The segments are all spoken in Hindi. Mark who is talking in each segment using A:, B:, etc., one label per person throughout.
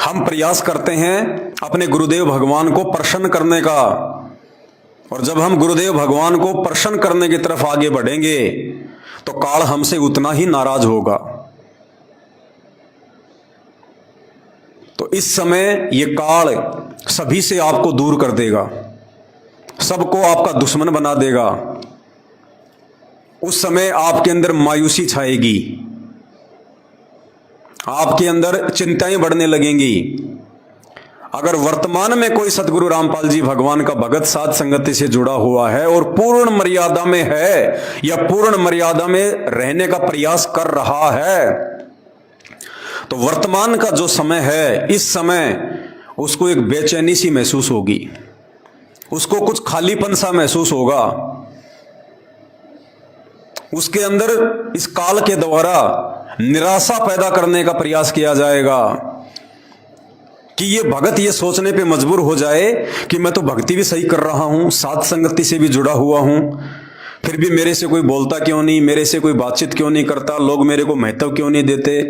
A: हम प्रयास करते हैं अपने गुरुदेव भगवान को प्रसन्न करने का, और जब हम गुरुदेव भगवान को प्रसन्न करने की तरफ आगे बढ़ेंगे तो काल हमसे उतना ही नाराज होगा। तो इस समय ये काल सभी से आपको दूर कर देगा, सबको आपका दुश्मन बना देगा। उस समय आपके अंदर मायूसी छाएगी, आपके अंदर चिंताएं बढ़ने लगेंगी। अगर वर्तमान में कोई सतगुरु रामपाल जी भगवान का भगत साध संगति से जुड़ा हुआ है और पूर्ण मर्यादा में है या पूर्ण मर्यादा में रहने का प्रयास कर रहा है, तो वर्तमान का जो समय है, इस समय उसको एक बेचैनी सी महसूस होगी, उसको कुछ खालीपन सा महसूस होगा। उसके अंदर इस काल के द्वारा निराशा पैदा करने का प्रयास किया जाएगा कि ये भगत ये सोचने पे मजबूर हो जाए कि मैं तो भक्ति भी सही कर रहा हूं, साध संगति से भी जुड़ा हुआ हूं, फिर भी मेरे से कोई बोलता क्यों नहीं, मेरे से कोई बातचीत क्यों नहीं करता, लोग मेरे को महत्व क्यों नहीं देते,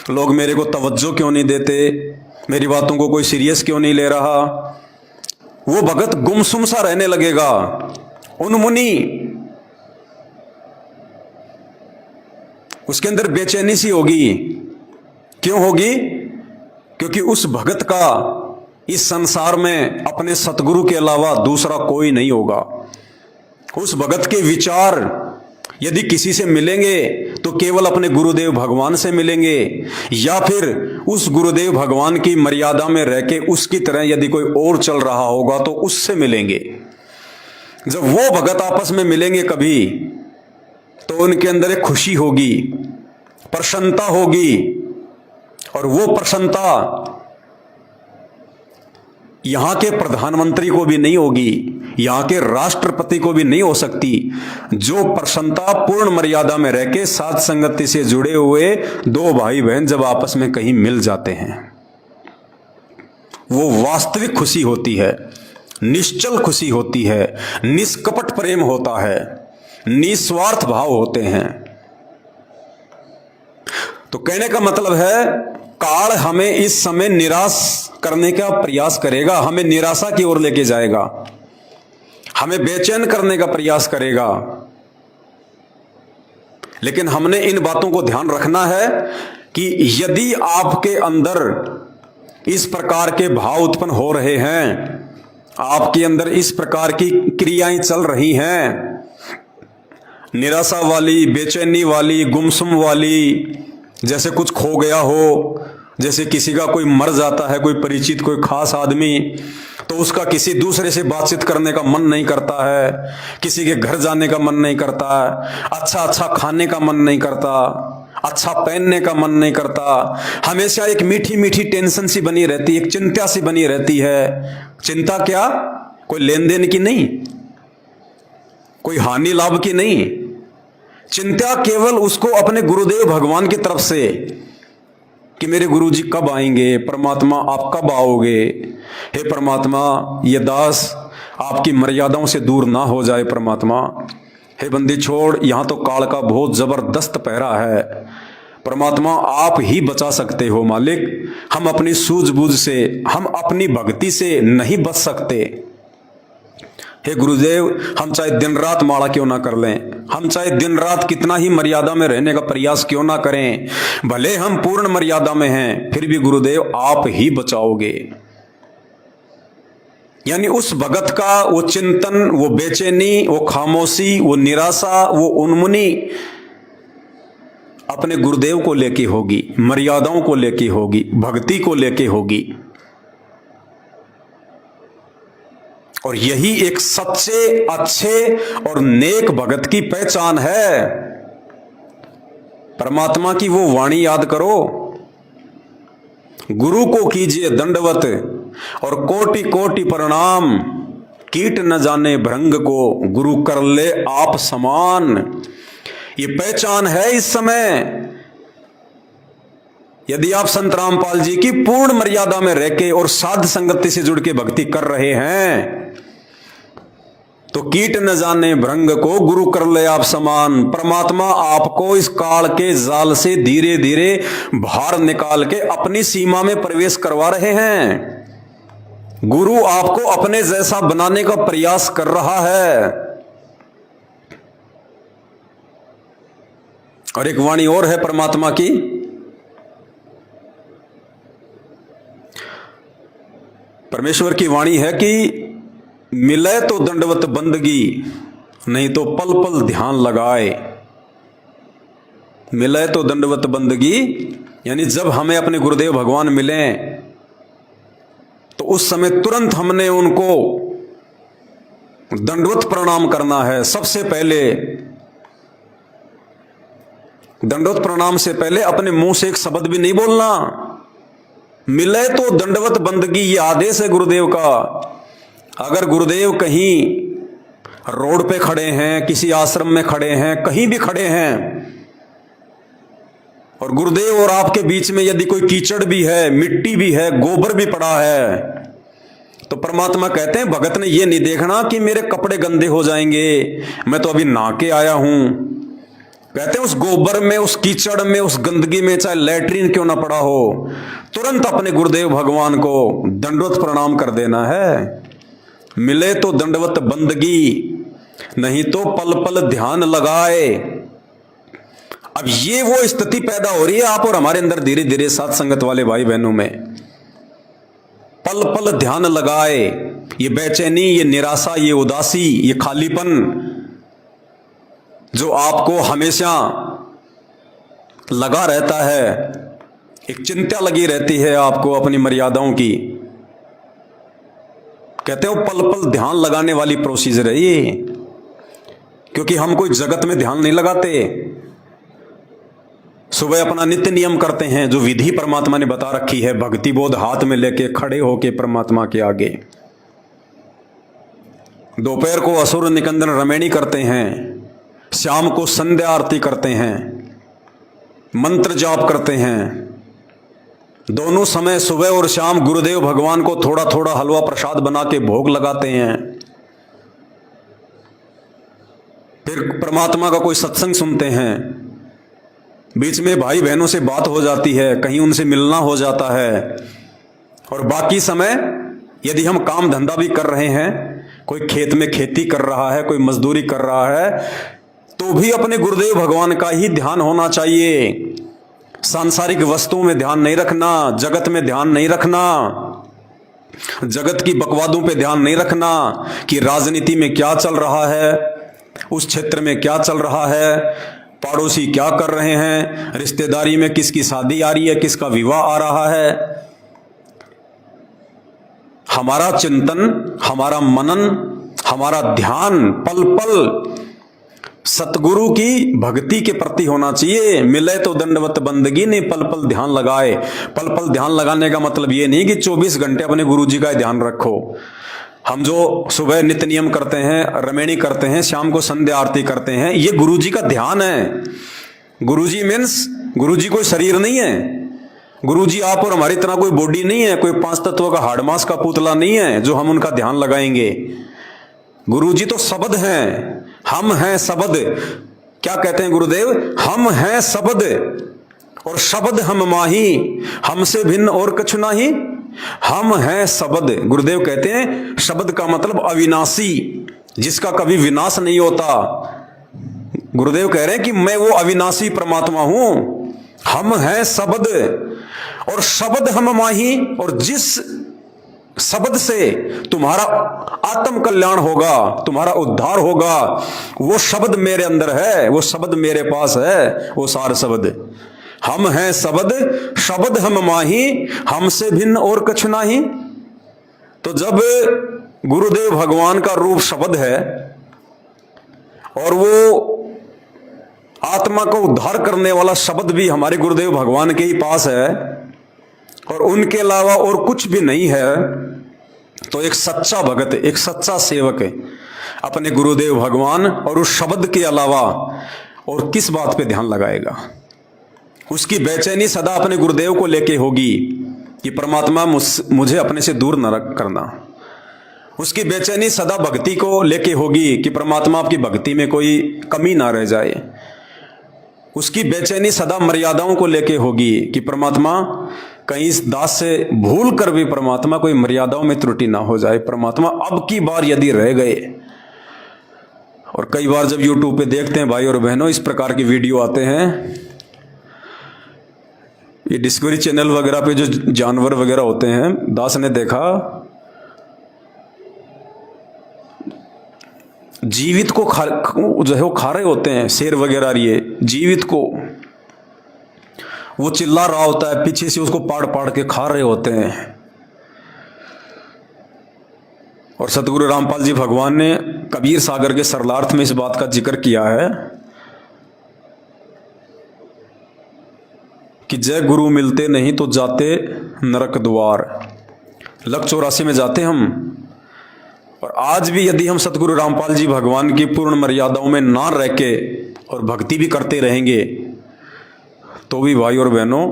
A: लोग मेरे को तवज्जो क्यों नहीं देते, मेरी बातों को कोई सीरियस क्यों नहीं ले रहा। वो भगत गुमसुम सा रहने लगेगा, उन्मुनी, उसके अंदर बेचैनी सी होगी। क्यों होगी? क्योंकि उस भगत का इस संसार में अपने सतगुरु के अलावा दूसरा कोई नहीं होगा। उस भगत के विचार यदि किसी से मिलेंगे तो केवल अपने गुरुदेव भगवान से मिलेंगे, या फिर उस गुरुदेव भगवान की मर्यादा में रह के उसकी तरह यदि कोई और चल रहा होगा तो उससे मिलेंगे। जब वो भगत आपस में मिलेंगे कभी, तो उनके अंदर एक खुशी होगी, प्रसन्नता होगी, और वो प्रसन्नता यहां के प्रधानमंत्री को भी नहीं होगी, यहां के राष्ट्रपति को भी नहीं हो सकती। जो प्रसन्नता पूर्ण मर्यादा में रह के साध संगति से जुड़े हुए दो भाई बहन जब आपस में कहीं मिल जाते हैं, वो वास्तविक खुशी होती है, निश्चल खुशी होती है, निष्कपट प्रेम होता है, निस्वार्थ भाव होते हैं। तो कहने का मतलब है, काल हमें इस समय निराश करने का प्रयास करेगा, हमें निराशा की ओर लेके जाएगा, हमें बेचैन करने का प्रयास करेगा। लेकिन हमने इन बातों को ध्यान रखना है कि यदि आपके अंदर इस प्रकार के भाव उत्पन्न हो रहे हैं, आपके अंदर इस प्रकार की क्रियाएं चल रही हैं, निराशा वाली, बेचैनी वाली, गुमसुम वाली, जैसे कुछ खो गया हो, जैसे किसी का कोई मर जाता है, कोई परिचित, कोई खास आदमी, तो उसका किसी दूसरे से बातचीत करने का मन नहीं करता है, किसी के घर जाने का मन नहीं करता है, अच्छा खाने का मन नहीं करता, अच्छा पहनने का मन नहीं करता, हमेशा एक मीठी मीठी टेंशन सी बनी रहती है, एक चिंता सी बनी रहती है। चिंता क्या? कोई लेन देन की नहीं, कोई हानि लाभ की नहीं, चिंता केवल उसको अपने गुरुदेव भगवान की तरफ से कि मेरे गुरुजी कब आएंगे, परमात्मा आप कब आओगे, हे परमात्मा ये दास आपकी मर्यादाओं से दूर ना हो जाए, परमात्मा हे बंदी छोड़, यहां तो काल का बहुत जबरदस्त पहरा है, परमात्मा आप ही बचा सकते हो मालिक, हम अपनी सूझबूझ से, हम अपनी भक्ति से नहीं बच सकते। हे गुरुदेव, हम चाहे दिन रात माला क्यों ना कर लें, हम चाहे दिन रात कितना ही मर्यादा में रहने का प्रयास क्यों ना करें, भले हम पूर्ण मर्यादा में हैं, फिर भी गुरुदेव आप ही बचाओगे। यानी उस भगत का वो चिंतन, वो बेचैनी, वो खामोशी, वो निराशा, वो उन्मुनी अपने गुरुदेव को लेके होगी, मर्यादाओं को लेके होगी, भक्ति को लेके होगी। और यही एक सच्चे, अच्छे और नेक भगत की पहचान है। परमात्मा की वो वाणी याद करो, गुरु को कीजिए दंडवत और कोटि कोटि प्रणाम, कीट न जाने भृंग को गुरु कर ले आप समान। ये पहचान है इस समय। यदि आप संत रामपाल जी की पूर्ण मर्यादा में रह के और साध संगति से जुड़ के भक्ति कर रहे हैं, तो कीट न जाने भृंग को गुरु कर ले आप समान। परमात्मा आपको इस काल के जाल से धीरे धीरे बाहर निकाल के अपनी सीमा में प्रवेश करवा रहे हैं। गुरु आपको अपने जैसा बनाने का प्रयास कर रहा है। और एक वाणी और है परमात्मा की, परमेश्वर की वाणी है कि मिले तो दंडवत बंदगी, नहीं तो पल पल ध्यान लगाए। मिले तो दंडवत बंदगी, यानी जब हमें अपने गुरुदेव भगवान मिले तो उस समय तुरंत हमने उनको दंडवत प्रणाम करना है। सबसे पहले दंडवत प्रणाम से पहले अपने मुंह से एक शब्द भी नहीं बोलना। मिले तो दंडवत बंदगी, ये आदेश है गुरुदेव का। अगर गुरुदेव कहीं रोड पे खड़े हैं, किसी आश्रम में खड़े हैं, कहीं भी खड़े हैं, और गुरुदेव और आपके बीच में यदि कोई कीचड़ भी है, मिट्टी भी है, गोबर भी पड़ा है, तो परमात्मा कहते हैं भगत ने ये नहीं देखना कि मेरे कपड़े गंदे हो जाएंगे, मैं तो अभी नहा के आया हूं। कहते हैं उस गोबर में, उस कीचड़ में, उस गंदगी में चाहे लैट्रिन क्यों ना पड़ा हो, तुरंत अपने गुरुदेव भगवान को दंडवत प्रणाम कर देना है। मिले तो दंडवत बंदगी, नहीं तो पल पल ध्यान लगाए। अब ये वो स्थिति पैदा हो रही है आप और हमारे अंदर धीरे धीरे, साथ संगत वाले भाई बहनों में। पल पल ध्यान लगाए। ये बेचैनी, ये निराशा, ये उदासी, ये खालीपन जो आपको हमेशा लगा रहता है, एक चिंता लगी रहती है आपको अपनी मर्यादाओं की, कहते हो पल पल ध्यान लगाने वाली प्रोसीजर है ये। क्योंकि हम कोई जगत में ध्यान नहीं लगाते। सुबह अपना नित्य नियम करते हैं जो विधि परमात्मा ने बता रखी है, भक्ति बोध हाथ में लेके खड़े होके परमात्मा के आगे। दोपहर को असुर निकंदन रमैनी करते हैं, शाम को संध्या आरती करते हैं, मंत्र जाप करते हैं। दोनों समय सुबह और शाम गुरुदेव भगवान को थोड़ा थोड़ा हलवा प्रसाद बना के भोग लगाते हैं। फिर परमात्मा का कोई सत्संग सुनते हैं, बीच में भाई बहनों से बात हो जाती है, कहीं उनसे मिलना हो जाता है। और बाकी समय यदि हम काम धंधा भी कर रहे हैं, कोई खेत में खेती कर रहा है, कोई मजदूरी कर रहा है, तो भी अपने गुरुदेव भगवान का ही ध्यान होना चाहिए। सांसारिक वस्तुओं में ध्यान नहीं रखना, जगत में ध्यान नहीं रखना, जगत की बकवादों पे ध्यान नहीं रखना कि राजनीति में क्या चल रहा है, उस क्षेत्र में क्या चल रहा है, पड़ोसी क्या कर रहे हैं, रिश्तेदारी में किसकी शादी आ रही है, किसका विवाह आ रहा है। हमारा चिंतन, हमारा मनन, हमारा ध्यान पल पल सतगुरु की भक्ति के प्रति होना चाहिए। मिले तो दंडवत बंदगी, नहीं पल पल ध्यान लगाए। पल पल ध्यान लगाने का मतलब ये नहीं कि 24 घंटे अपने गुरु जी का ध्यान रखो। हम जो सुबह नित्य नियम करते हैं, रमैनी करते हैं, शाम को संध्या आरती करते हैं, ये गुरु जी का ध्यान है। गुरु जी मीन्स गुरु जी कोई शरीर नहीं है। गुरु जी आप और हमारी तरह कोई बॉडी नहीं है, कोई 5 तत्वों का हाड़ मांस का पुतला नहीं है जो हम उनका ध्यान लगाएंगे। गुरु जी तो शब्द हैं, हम हैं शब्द। क्या कहते हैं गुरुदेव? हम हैं शब्द और शब्द हम माही, हमसे भिन्न और कछु नाही। हम हैं शब्द। गुरुदेव कहते हैं शब्द का मतलब अविनाशी, जिसका कभी विनाश नहीं होता। गुरुदेव कह रहे हैं कि मैं वो अविनाशी परमात्मा हूं। हम हैं शब्द और शब्द हम माही, और जिस शब्द से तुम्हारा आत्म कल्याण होगा, तुम्हारा उद्धार होगा, वो शब्द मेरे अंदर है, वो शब्द मेरे पास है, वो सार शब्द। हम हैं शब्द, शब्द हम माही, हमसे भिन्न और कछु नाही। तो जब गुरुदेव भगवान का रूप शब्द है और वो आत्मा को उद्धार करने वाला शब्द भी हमारे गुरुदेव भगवान के ही पास है और उनके अलावा और कुछ भी नहीं है, तो एक सच्चा भगत, एक सच्चा सेवक अपने गुरुदेव भगवान और उस शब्द के अलावा और किस बात पे ध्यान लगाएगा? उसकी बेचैनी सदा अपने गुरुदेव को लेके होगी कि परमात्मा मुझे अपने से दूर न करना। उसकी बेचैनी सदा भक्ति को लेके होगी कि परमात्मा आपकी भक्ति में कोई कमी ना रह जाए। उसकी बेचैनी सदा मर्यादाओं को लेके होगी कि परमात्मा कहीं इस दास से भूल कर भी परमात्मा कोई मर्यादाओं में त्रुटि ना हो जाए, परमात्मा अब की बार यदि रह गए। और कई बार जब यूट्यूब पे देखते हैं भाई और बहनों, इस प्रकार की वीडियो आते हैं, ये डिस्कवरी चैनल वगैरह पे जो जानवर वगैरह होते हैं, दास ने देखा जीवित को जो है वो खा रहे होते हैं, शेर वगैरह ये जीवित को, वो चिल्ला रहा होता है, पीछे से उसको पाड़ पाड़ के खा रहे होते हैं। और सतगुरु रामपाल जी भगवान ने कबीर सागर के सरलार्थ में इस बात का जिक्र किया है कि जय गुरु मिलते नहीं तो जाते नरक द्वार। लक 84 में जाते हम, और आज भी यदि हम सतगुरु रामपाल जी भगवान की पूर्ण मर्यादाओं में ना रह के और भक्ति भी करते रहेंगे तो भी भाई और बहनों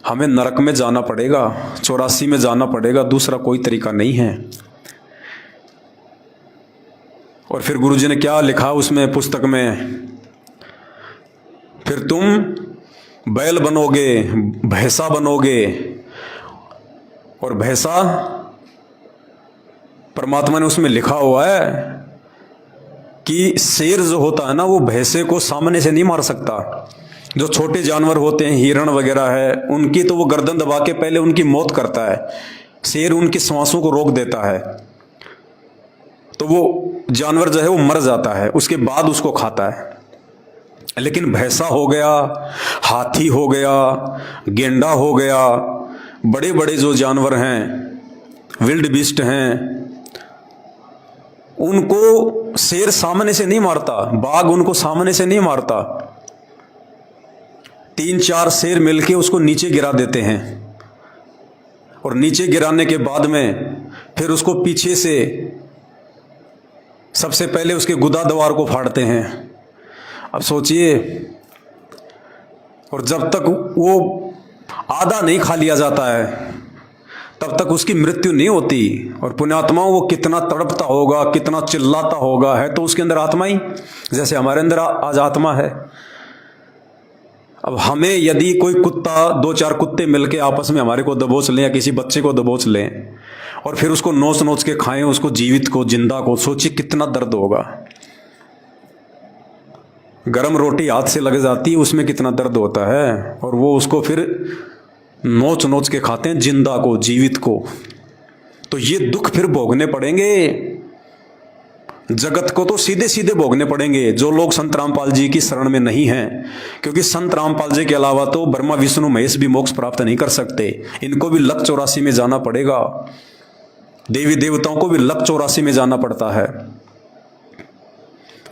A: हमें नरक में जाना पड़ेगा, 84 में जाना पड़ेगा, दूसरा कोई तरीका नहीं है। और फिर गुरुजी ने क्या लिखा उसमें पुस्तक में, फिर तुम बैल बनोगे, भैंसा बनोगे। और भैंसा परमात्मा ने उसमें लिखा हुआ है कि शेर जो होता है ना, वो भैंसे को सामने से नहीं मार सकता। जो छोटे जानवर होते हैं, हिरण वगैरह है, उनकी तो वो गर्दन दबा के पहले उनकी मौत करता है। शेर उनकी सांसों को रोक देता है, तो वो जानवर जो है वो मर जाता है, उसके बाद उसको खाता है। लेकिन भैंसा हो गया, हाथी हो गया, गेंडा हो गया, बड़े बड़े जो जानवर हैं, विल्ड बीस्ट हैं, उनको शेर सामने से नहीं मारता, बाघ उनको सामने से नहीं मारता। 3-4 शेर मिलके उसको नीचे गिरा देते हैं, और नीचे गिराने के बाद में फिर उसको पीछे से सबसे पहले उसके गुदा द्वार को फाड़ते हैं। अब सोचिए, और जब तक वो आधा नहीं खा लिया जाता है तब तक उसकी मृत्यु नहीं होती। और पुण्यात्मा वो कितना तड़पता होगा, कितना चिल्लाता होगा, है तो उसके अंदर आत्मा ही, जैसे हमारे अंदर आज आत्मा है। अब हमें यदि कोई कुत्ता, 2-4 कुत्ते मिलके आपस में हमारे को दबोच लें या किसी बच्चे को दबोच लें और फिर उसको नोच नोच के खाएं, उसको जीवित को, जिंदा को, सोचिए कितना दर्द होगा। गरम रोटी हाथ से लग जाती है, उसमें कितना दर्द होता है, और वो उसको फिर नोच नोच के खाते हैं, जिंदा को, जीवित को। तो ये दुख फिर भोगने पड़ेंगे, जगत को तो सीधे सीधे भोगने पड़ेंगे, जो लोग संत रामपाल जी की शरण में नहीं हैं। क्योंकि संत रामपाल जी के अलावा तो ब्रह्मा विष्णु महेश भी मोक्ष प्राप्त नहीं कर सकते, इनको भी लक 84 में जाना पड़ेगा। देवी देवताओं को भी लक 84 में जाना पड़ता है।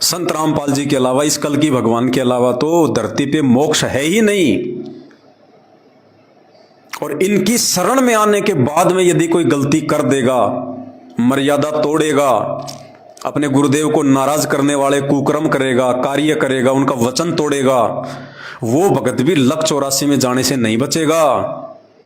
A: संत रामपाल जी के अलावा, इस कल की भगवान के अलावा तो धरती पे मोक्ष है ही नहीं। और इनकी शरण में आने के बाद में यदि कोई गलती कर देगा, मर्यादा तोड़ेगा, अपने गुरुदेव को नाराज करने वाले कुकर्म करेगा, कार्य करेगा, उनका वचन तोड़ेगा, वो भगत भी लक 84 में जाने से नहीं बचेगा।